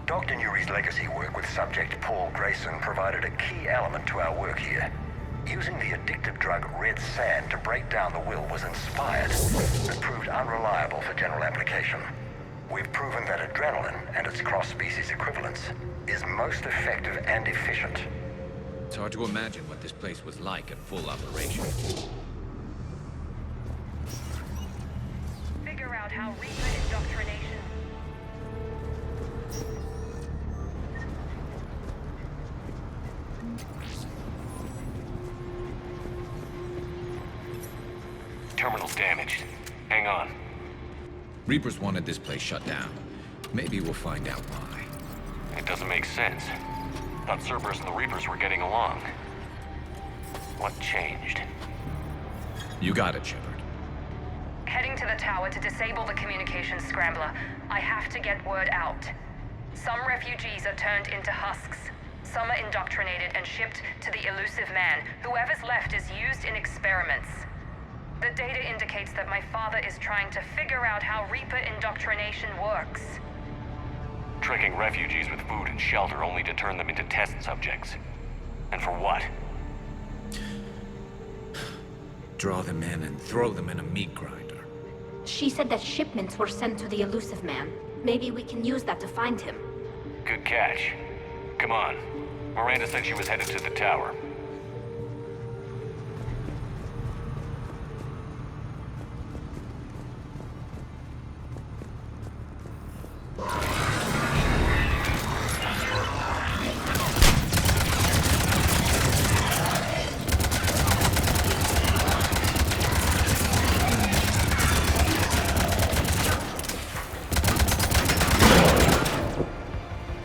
Dr. Nuri's legacy work with subject Paul Grayson provided a key element to our work here. Using the addictive drug red sand to break down the will was inspired, but proved unreliable for general application. We've proven that adrenaline and its cross-species equivalents is most effective and efficient. It's hard to imagine what this place was like at full operation. Figure out how Reaper indoctrination... Terminal's damaged. Hang on. Reapers wanted this place shut down. Maybe we'll find out why. It doesn't make sense. Thought Cerberus and the Reapers were getting along. What changed? You got it, Shepard. Heading to the tower to disable the communications scrambler. I have to get word out. Some refugees are turned into husks. Some are indoctrinated and shipped to the elusive man. Whoever's left is used in experiments. The data indicates that my father is trying to figure out how Reaper indoctrination works. Tricking refugees with food and shelter only to turn them into test subjects. And for what? Draw them in and throw them in a meat grinder. She said that shipments were sent to the elusive man. Maybe we can use that to find him. Good catch. Come on. Miranda said she was headed to the tower.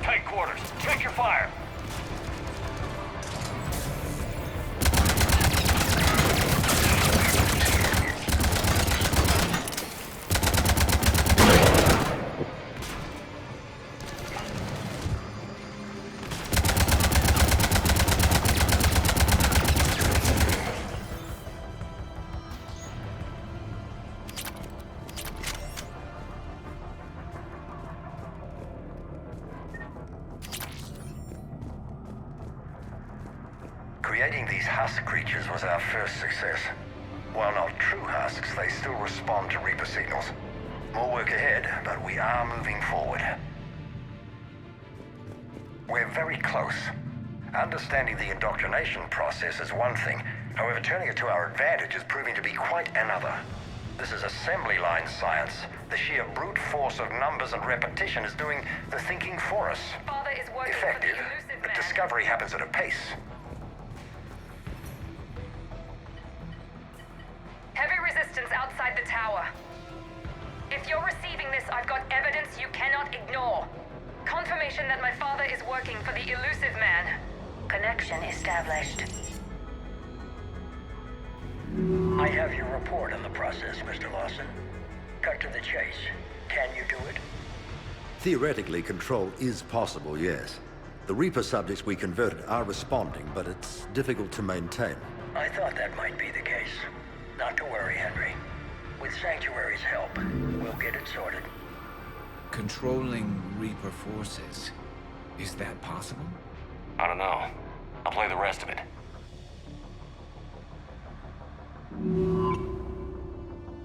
Tight quarters. Check your fire. Creating these husk creatures was our first success. While not true husks, they still respond to Reaper signals. More work ahead, but we are moving forward. We're very close. Understanding the indoctrination process is one thing. However, turning it to our advantage is proving to be quite another. This is assembly line science. The sheer brute force of numbers and repetition is doing the thinking for us. Father is working Effective, for the elusive but man. discovery happens at a pace. Heavy resistance outside the tower. If you're receiving this, I've got evidence you cannot ignore. Confirmation that my father is working for the elusive man. Connection established. I have your report on the process, Mr. Lawson. Cut to the chase. Can you do it? Theoretically, control is possible, yes. The Reaper subjects we converted are responding, but it's difficult to maintain. I thought that might be the case. Not to worry, Henry. With Sanctuary's help, we'll get it sorted. Controlling Reaper forces. Is that possible? I don't know. I'll play the rest of it.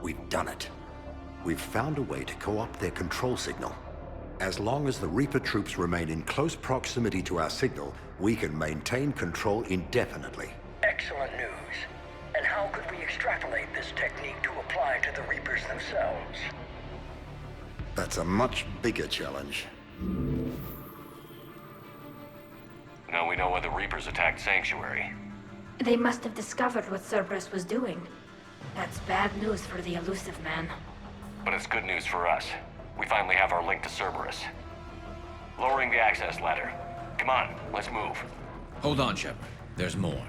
We've done it. We've found a way to co-opt their control signal. As long as the Reaper troops remain in close proximity to our signal, we can maintain control indefinitely. Excellent news. And how could we extrapolate this technique to apply to the Reapers themselves? That's a much bigger challenge. Now we know why the Reapers attacked Sanctuary. They must have discovered what Cerberus was doing. That's bad news for the elusive man. But it's good news for us. We finally have our link to Cerberus. Lowering the access ladder. Come on, let's move. Hold on, Shepard. There's more.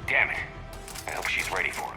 Damn it. I hope she's ready for him.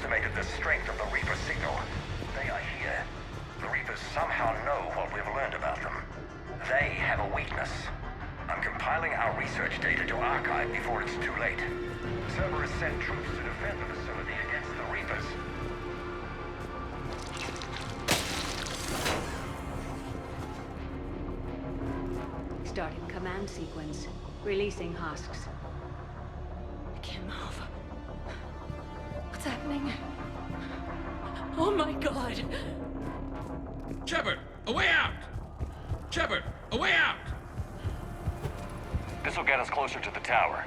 underestimated the strength of the Reaper signal. They are here. The Reapers somehow know what we've learned about them. They have a weakness. I'm compiling our research data to archive before it's too late. Cerberus sent troops to defend the facility against the Reapers. Starting command sequence. Releasing husks. Can't move. What's happening? Oh my god! Shepard, a way out! Shepard, a way out! This will get us closer to the tower.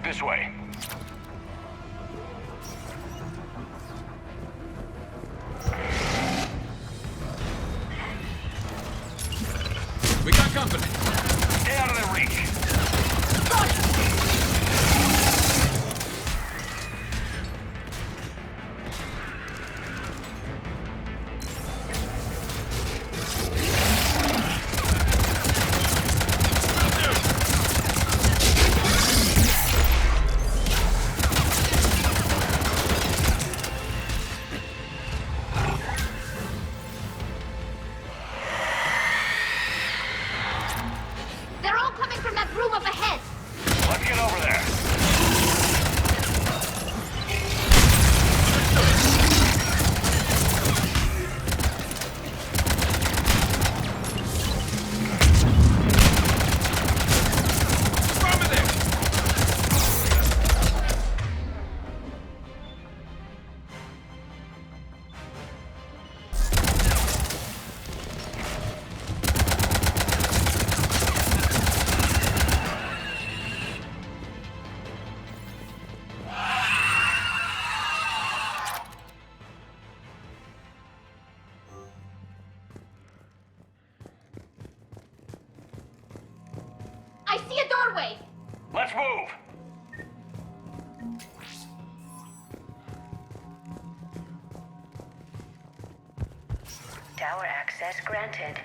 This way. We got company. Stay out of their reach. They're all coming from that room up ahead! Let's get over there. I see a doorway! Let's move. Tower access granted.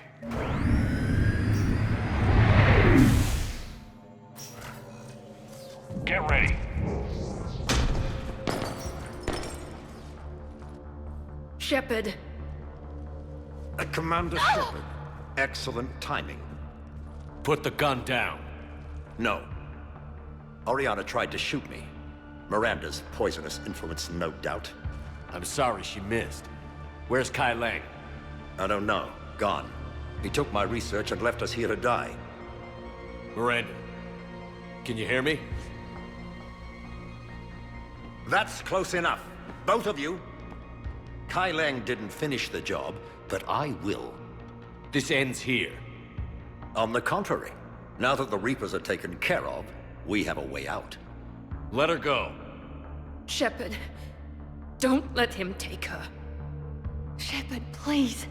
Get ready. Shepard. Commander Shepard, excellent timing. Put the gun down. No. Oriana tried to shoot me. Miranda's poisonous influence, no doubt. I'm sorry she missed. Where's Kai Lang? I don't know. Gone. He took my research and left us here to die. Miranda, can you hear me? That's close enough. Both of you. Kai Lang didn't finish the job, but I will. This ends here. On the contrary, now that the Reapers are taken care of, we have a way out. Let her go. Shepard. Don't let him take her. Shepard, please.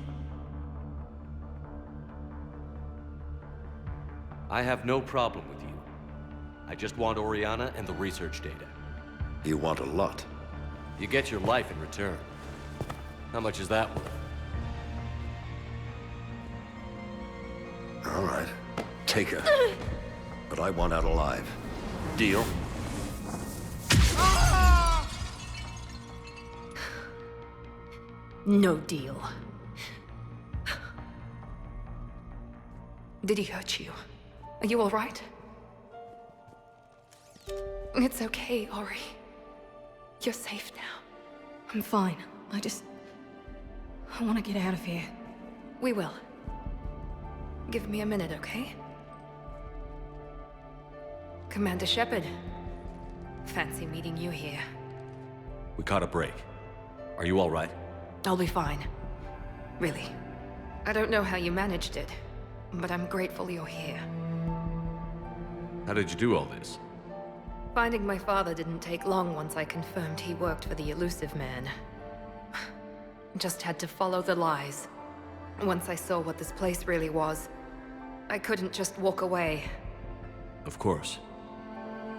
I have no problem with you. I just want Oriana and the research data. You want a lot. You get your life in return. How much is that worth? All right. Take her. But I want out alive. Deal? No deal. Did he hurt you? Are you all right? It's okay, Ori. You're safe now. I'm fine. I want to get out of here. We will. Give me a minute, okay? Commander Shepard. Fancy meeting you here. We caught a break. Are you all right? I'll be fine. Really. I don't know how you managed it, but I'm grateful you're here. How did you do all this? Finding my father didn't take long once I confirmed he worked for the Elusive Man. Just had to follow the lies. Once I saw what this place really was, I couldn't just walk away. Of course.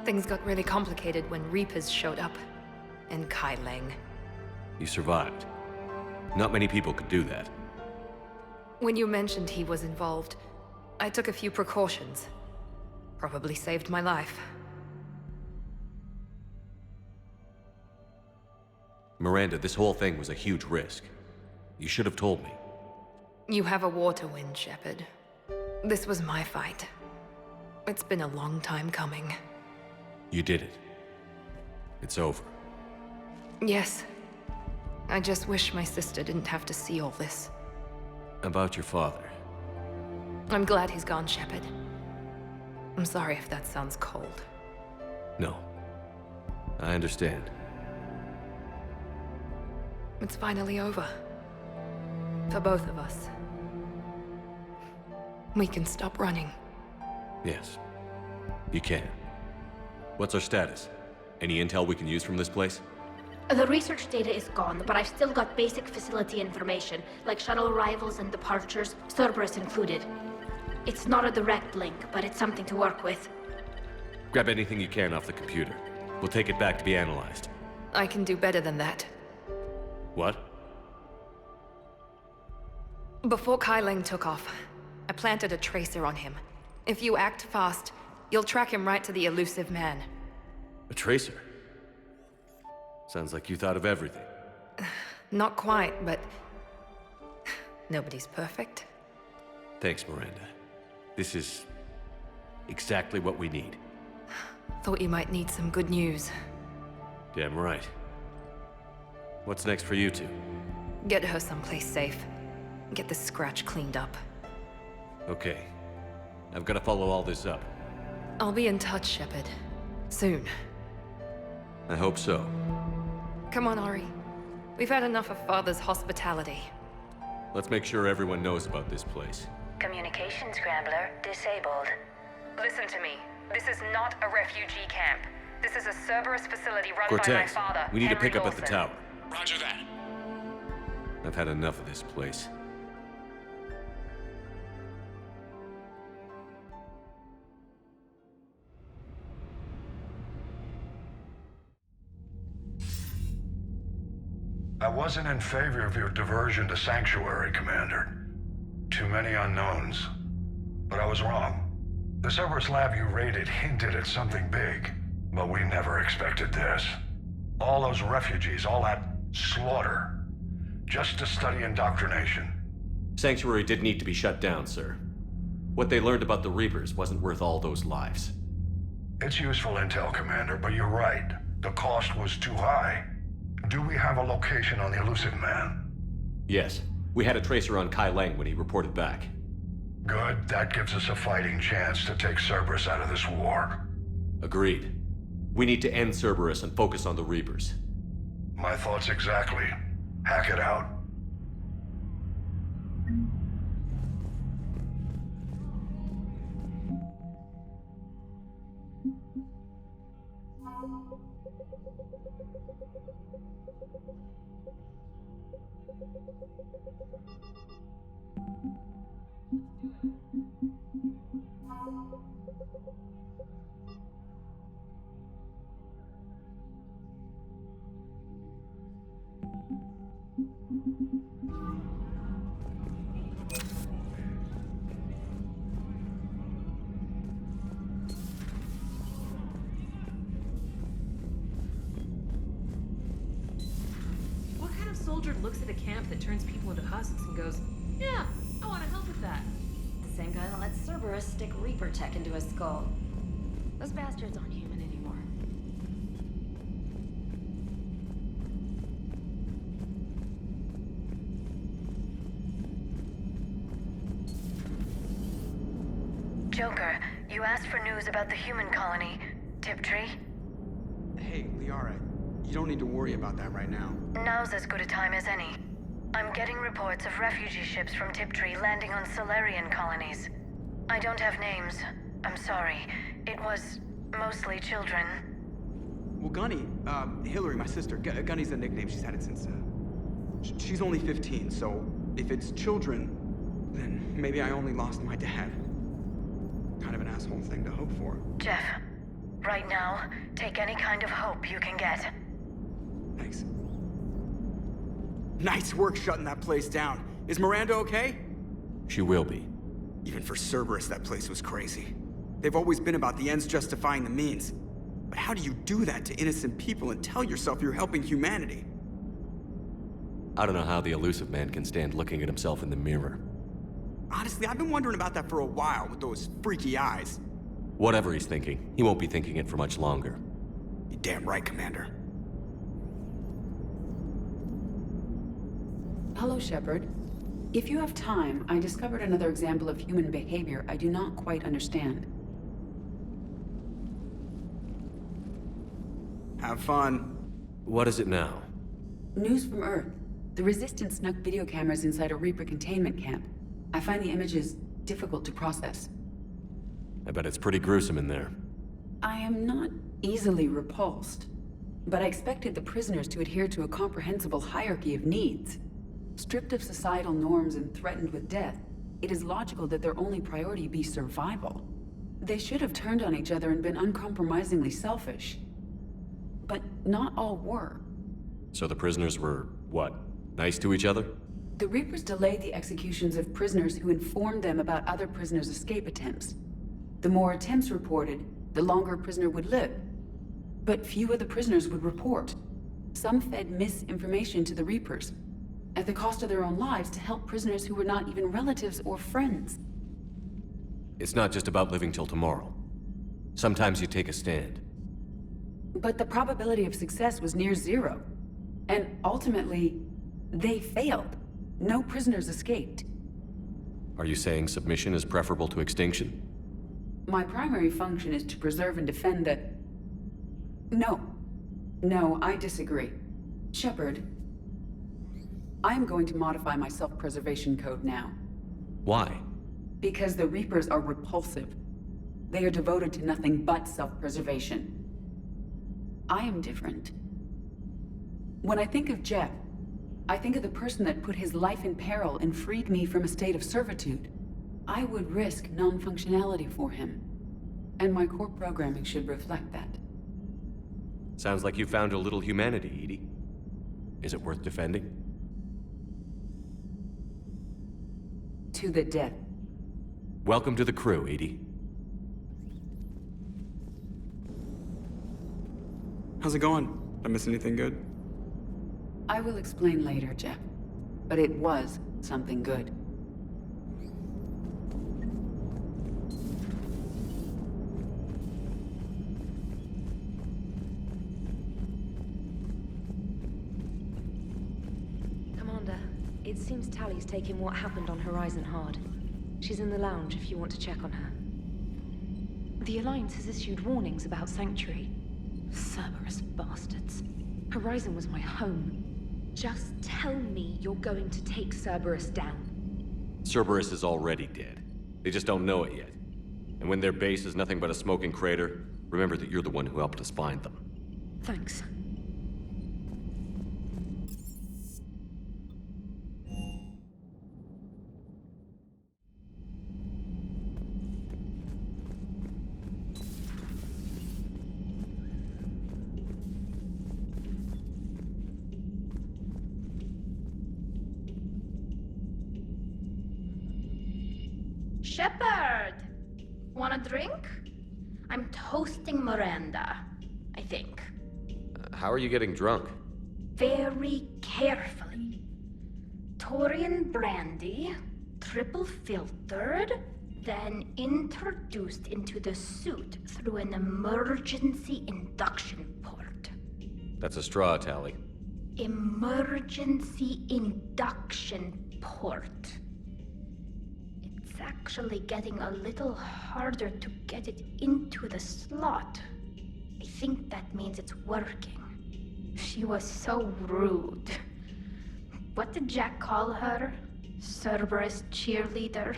Things got really complicated when Reapers showed up. And Kai Lang. You survived. Not many people could do that. When you mentioned he was involved, I took a few precautions. Probably saved my life. Miranda, this whole thing was a huge risk. You should have told me. You have a war to win, Shepard. This was my fight. It's been a long time coming. You did it. It's over. Yes. I just wish my sister didn't have to see all this. About your father. I'm glad he's gone, Shepard. I'm sorry if that sounds cold. No. I understand. It's finally over. For both of us. We can stop running. Yes. You can. What's our status? Any intel we can use from this place? The research data is gone, but I've still got basic facility information, like shuttle arrivals and departures, Cerberus included. It's not a direct link, but it's something to work with. Grab anything you can off the computer. We'll take it back to be analyzed. I can do better than that. What? Before Kai Lang took off, I planted a tracer on him. If you act fast, you'll track him right to the elusive man. A tracer? Sounds like you thought of everything. Not quite, but... nobody's perfect. Thanks, Miranda. This is... exactly what we need. Thought you might need some good news. Damn right. What's next for you two? Get her someplace safe. Get this scratch cleaned up. Okay. I've got to follow all this up. I'll be in touch, Shepard. Soon. I hope so. Come on, Ori. We've had enough of Father's hospitality. Let's make sure everyone knows about this place. Communication scrambler disabled. Listen to me. This is not a refugee camp. This is a Cerberus facility run by my Cortez, father, we need to Henry pick up at the Golson. tower. Roger that. I've had enough of this place. I wasn't in favor of your diversion to Sanctuary, Commander. Too many unknowns. But I was wrong. The Cerberus lab you raided hinted at something big, but we never expected this. All those refugees, all that slaughter, just to study indoctrination. Sanctuary did need to be shut down, sir. What they learned about the Reapers wasn't worth all those lives. It's useful intel, Commander, but you're right. The cost was too high. Do we have a location on the elusive man? Yes. We had a tracer on Kai Lang when he reported back. Good. That gives us a fighting chance to take Cerberus out of this war. Agreed. We need to end Cerberus and focus on the Reapers. My thoughts exactly. Hack it out. What kind of soldier looks at a camp that turns people into husks and goes, yeah, I want to help with that? The same guy that lets Cerberus stick Reaper tech into his skull. Those bastards aren't human anymore. Joker, you asked for news about the human colony, Tiptree. Hey, Liara, you don't need to worry about that right now. Now's as good a time as any. I'm getting reports of refugee ships from Tiptree landing on Solarian colonies. I don't have names. I'm sorry. It was mostly children. Well, Gunny, Hillary, my sister, Gunny's a nickname. She's had it since, she's only 15, so if it's children, then maybe I only lost my dad. Kind of an asshole thing to hope for. Jeff, Right now, take any kind of hope you can get. Thanks. Nice work shutting that place down. Is Miranda okay? She will be. Even for Cerberus, that place was crazy. They've always been about the ends justifying the means. But how do you do that to innocent people and tell yourself you're helping humanity? I don't know how the elusive man can stand looking at himself in the mirror. Honestly, I've been wondering about that for a while with those freaky eyes. Whatever he's thinking, he won't be thinking it for much longer. You're damn right, Commander. Hello, Shepard. If you have time, I discovered another example of human behavior I do not quite understand. Have fun. What is it now? News from Earth. The Resistance snuck video cameras inside a Reaper containment camp. I find the images difficult to process. I bet it's pretty gruesome in there. I am not easily repulsed, but I expected the prisoners to adhere to a comprehensible hierarchy of needs. Stripped of societal norms and threatened with death, it is logical that their only priority be survival. They should have turned on each other and been uncompromisingly selfish. But not all were. So the prisoners were, what, nice to each other? The Reapers delayed the executions of prisoners who informed them about other prisoners' escape attempts. The more attempts reported, the longer a prisoner would live. But few of the prisoners would report. Some fed misinformation to the Reapers, at the cost of their own lives, to help prisoners who were not even relatives or friends. It's not just about living till tomorrow. Sometimes you take a stand. But the probability of success was near zero. And ultimately, they failed. No prisoners escaped. Are you saying submission is preferable to extinction? My primary function is to preserve and defend the... No, I disagree. Shepard, I am going to modify my self-preservation code now. Why? Because the Reapers are repulsive. They are devoted to nothing but self-preservation. I am different. When I think of Jeff, I think of the person that put his life in peril and freed me from a state of servitude. I would risk non-functionality for him. And my core programming should reflect that. Sounds like you found a little humanity, Edie. Is it worth defending? To the death. Welcome to the crew, Edie. How's it going? Did I miss anything good? I will explain later, Jeff. But it was something good. Commander, it seems Tally's taking what happened on Horizon hard. She's in the lounge if you want to check on her. The Alliance has issued warnings about Sanctuary. Cerberus bastards. Horizon was my home. Just tell me you're going to take Cerberus down. Cerberus is already dead. They just don't know it yet. And when their base is nothing but a smoking crater, remember that you're the one who helped us find them. Thanks. Shepard! Want a drink? I'm toasting Miranda, I think. How are you getting drunk? Very carefully. Taurian brandy, triple filtered, then introduced into the suit through an emergency induction port. That's a straw, Tally. Emergency induction port. It's actually getting a little harder to get it into the slot. I think that means it's working. She was so rude. What did Jack call her? Cerberus cheerleader?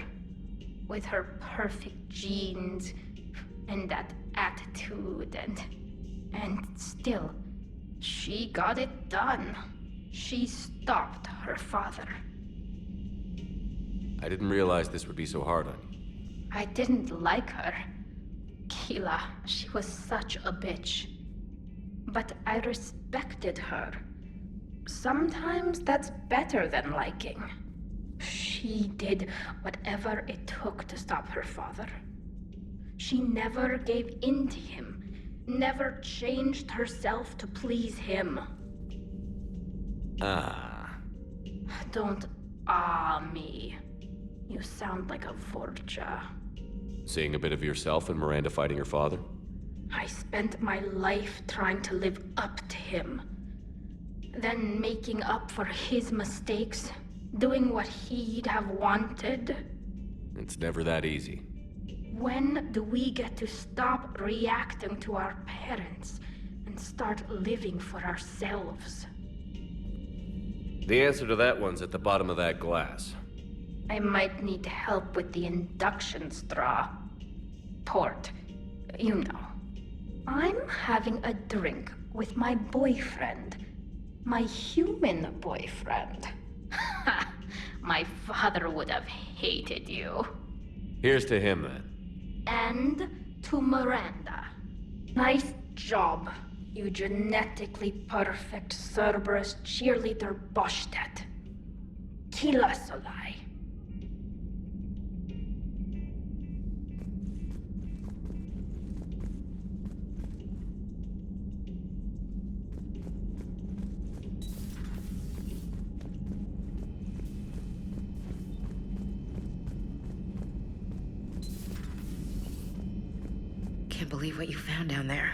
With her perfect genes and that attitude and still, she got it done. She stopped her father. I didn't realize this would be so hard on you. I didn't like her. Keela, she was such a bitch. But I respected her. Sometimes that's better than liking. She did whatever it took to stop her father. She never gave in to him, never changed herself to please him. Don't me. You sound like a vulture. Seeing a bit of yourself in Miranda fighting her father? I spent my life trying to live up to him. Then making up for his mistakes, doing what he'd have wanted. It's never that easy. When do we get to stop reacting to our parents and start living for ourselves? The answer to that one's at the bottom of that glass. I might need help with the induction straw. Port, you know. I'm having a drink with my boyfriend. My human boyfriend. My father would have hated you. Here's to him, then. And to Miranda. Nice job, you genetically perfect Cerberus cheerleader Boshtet. Kila Solai. Can't believe what you found down there.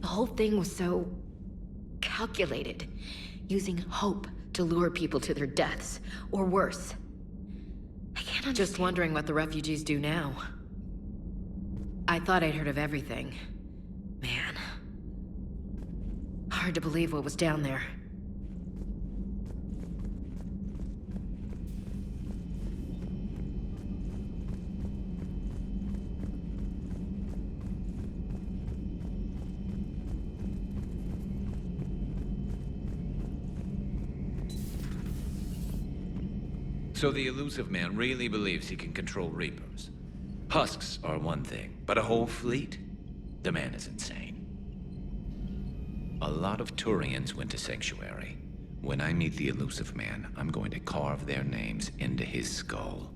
The whole thing was so calculated, using hope to lure people to their deaths, or worse. I can't understand. Just wondering what the refugees do now. I thought I'd heard of everything. Man. Hard to believe what was down there. So the elusive man really believes he can control Reapers. Husks are one thing, but a whole fleet? The man is insane. A lot of Turians went to Sanctuary. When I meet the elusive man, I'm going to carve their names into his skull.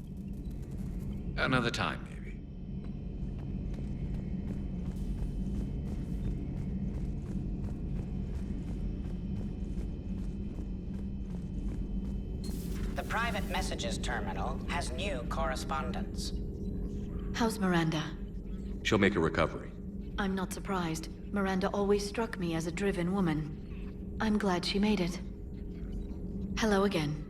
Another time, maybe. The private messages terminal has new correspondence. How's Miranda? She'll make a recovery. I'm not surprised. Miranda always struck me as a driven woman. I'm glad she made it. Hello again.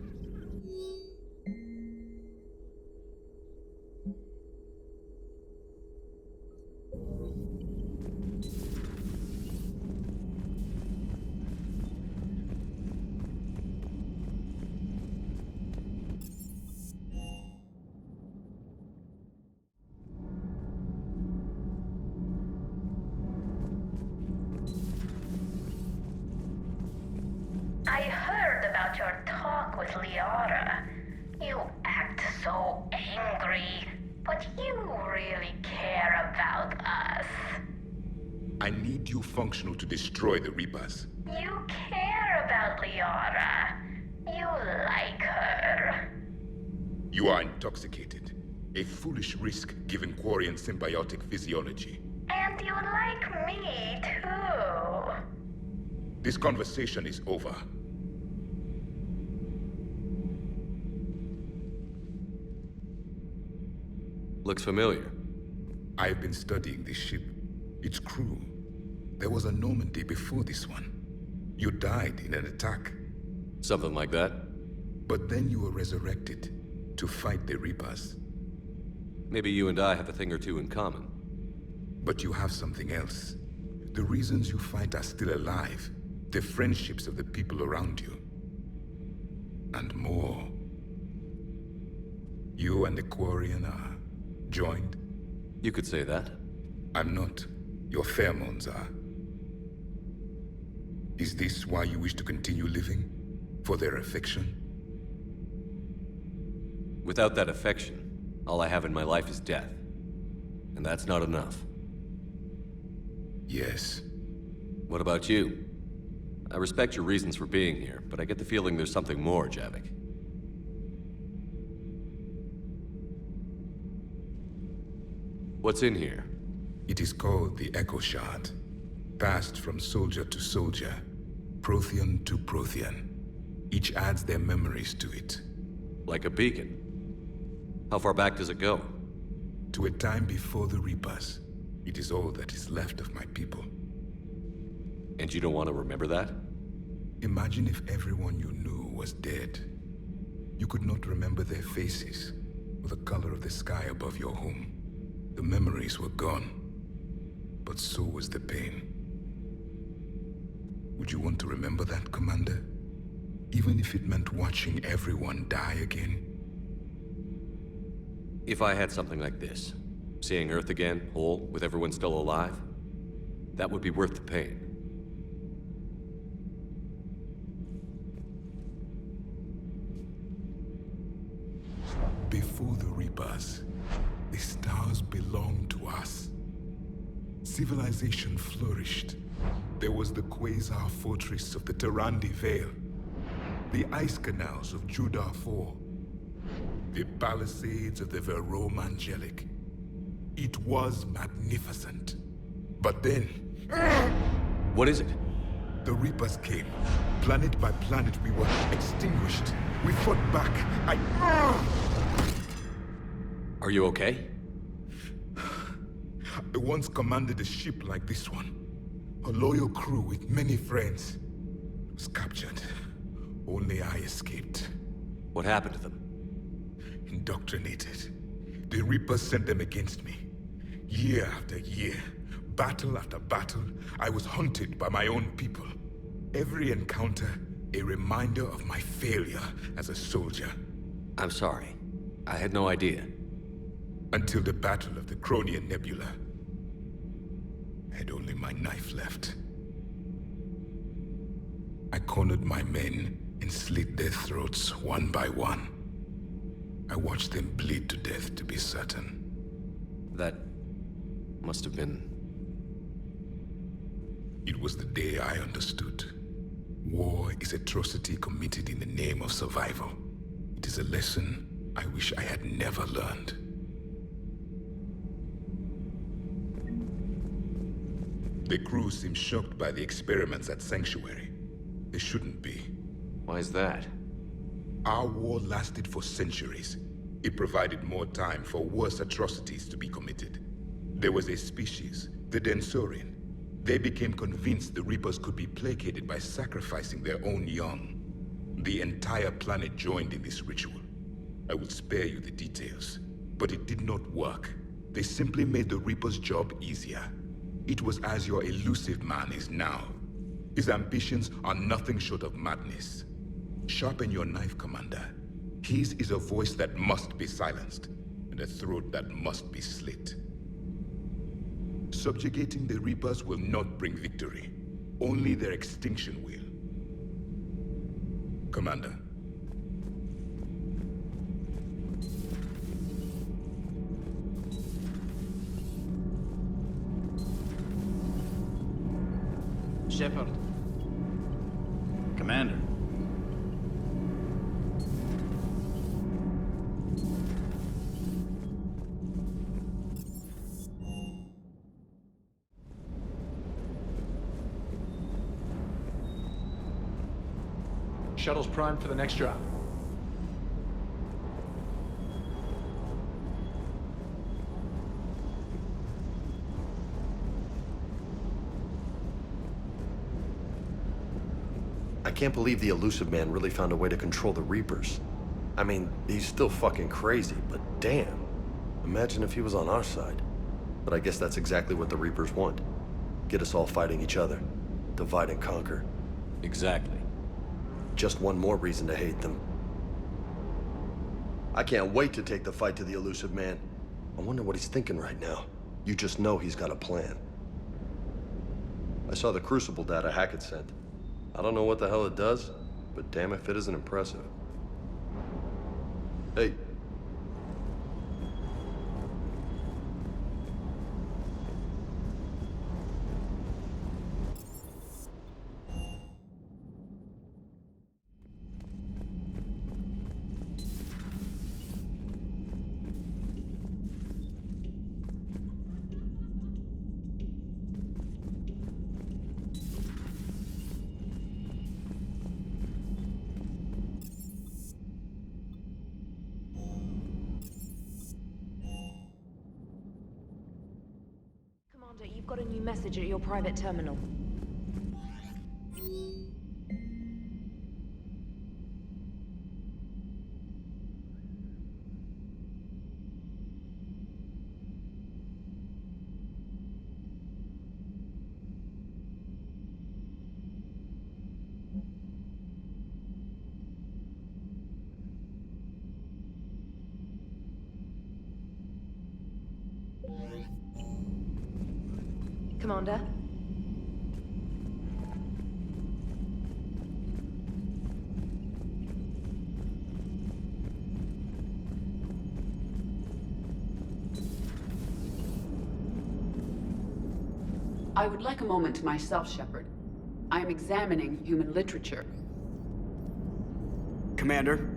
I heard about your talk with Liara. You act so angry, but you really care about us. I need you functional to destroy the Reapers. You care about Liara. You like her. You are intoxicated. A foolish risk given Quarian symbiotic physiology. And you like me too. This conversation is over. Looks familiar. I've been studying this ship. Its crew. There was a Normandy before this one. You died in an attack. Something like that? But then you were resurrected to fight the Reapers. Maybe you and I have a thing or two in common. But you have something else. The reasons you fight are still alive. The friendships of the people around you. And more. You and the Quarian are joined? You could say that. I'm not. Your pheromones are. Is this why you wish to continue living? For their affection? Without that affection, all I have in my life is death. And that's not enough. Yes. What about you? I respect your reasons for being here, but I get the feeling there's something more, Javik. What's in here? It is called the Echo Shard. Passed from soldier to soldier, Prothean to Prothean. Each adds their memories to it. Like a beacon. How far back does it go? To a time before the Reapers. It is all that is left of my people. And you don't want to remember that? Imagine if everyone you knew was dead. You could not remember their faces, or the color of the sky above your home. The memories were gone, but so was the pain. Would you want to remember that, Commander? Even if it meant watching everyone die again? If I had something like this, seeing Earth again, whole, with everyone still alive, that would be worth the pain. Before the Reapers, the stars belonged to us. Civilization flourished. There was the Quasar Fortress of the Tarandi Vale, the ice canals of Judar IV, the palisades of the Verome Angelic. It was magnificent. But then... What is it? The Reapers came. Planet by planet, we were extinguished. We fought back. Are you okay? I once commanded a ship like this one. A loyal crew with many friends. Was captured. Only I escaped. What happened to them? Indoctrinated. The Reapers sent them against me. Year after year, battle after battle, I was hunted by my own people. Every encounter, a reminder of my failure as a soldier. I'm sorry. I had no idea. Until the Battle of the Cronian Nebula. I had only my knife left. I cornered my men and slit their throats one by one. I watched them bleed to death to be certain. That must have been... It was the day I understood. War is atrocity committed in the name of survival. It is a lesson I wish I had never learned. The crew seemed shocked by the experiments at Sanctuary. They shouldn't be. Why is that? Our war lasted for centuries. It provided more time for worse atrocities to be committed. There was a species, the Densorian. They became convinced the Reapers could be placated by sacrificing their own young. The entire planet joined in this ritual. I will spare you the details, but it did not work. They simply made the Reaper's job easier. It was as your elusive man is now. His ambitions are nothing short of madness. Sharpen your knife, Commander. His is a voice that must be silenced, and a throat that must be slit. Subjugating the Reapers will not bring victory. Only their extinction will. Commander. Shepard. Commander. Shuttle's primed for the next drop. I can't believe the elusive man really found a way to control the Reapers. I mean, he's still fucking crazy, but damn. Imagine if he was on our side. But I guess that's exactly what the Reapers want. Get us all fighting each other. Divide and conquer. Exactly. Just one more reason to hate them. I can't wait to take the fight to the elusive man. I wonder what he's thinking right now. You just know he's got a plan. I saw the Crucible data Hackett sent. I don't know what the hell it does, but damn if it isn't impressive. Hey. got a new message at your private terminal. Commander? I would like a moment to myself, Shepard. I am examining human literature. Commander,